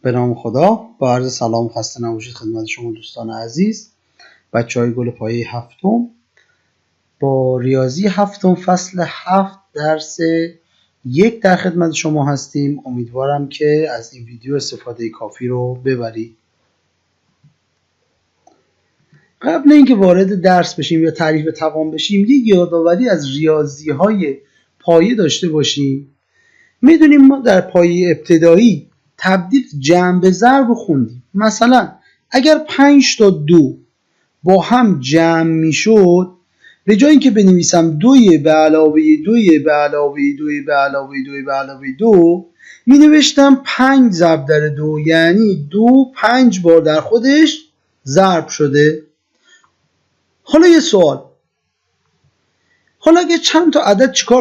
به نام خدا. با عرض سلام خسته نباشید خدمت شما دوستان عزیز، بچهای گل پایه هفتم. با ریاضی هفتم فصل 7 درس 1 در خدمت شما هستیم. امیدوارم که از این ویدیو استفاده کافی رو ببرید. قبل اینکه وارد درس بشیم یا تعریف توان بشیم، یک یادآوری از ریاضی های پایه داشته باشیم. میدونیم ما در پایه ابتدایی تبدیل جمع به ضرب خوندیم. مثلا اگر 5 تا 2 با هم جمع میشد، به جای اینکه بنویسم 2 به علاوه 2 به علاوه 2 به علاوه 2 به علاوه 2 می نوشتم 5 ضرب در 2، یعنی 2 5 بار در خودش ضرب شده. حالا یه سوال، حالا اگه چند تا عدد چیکار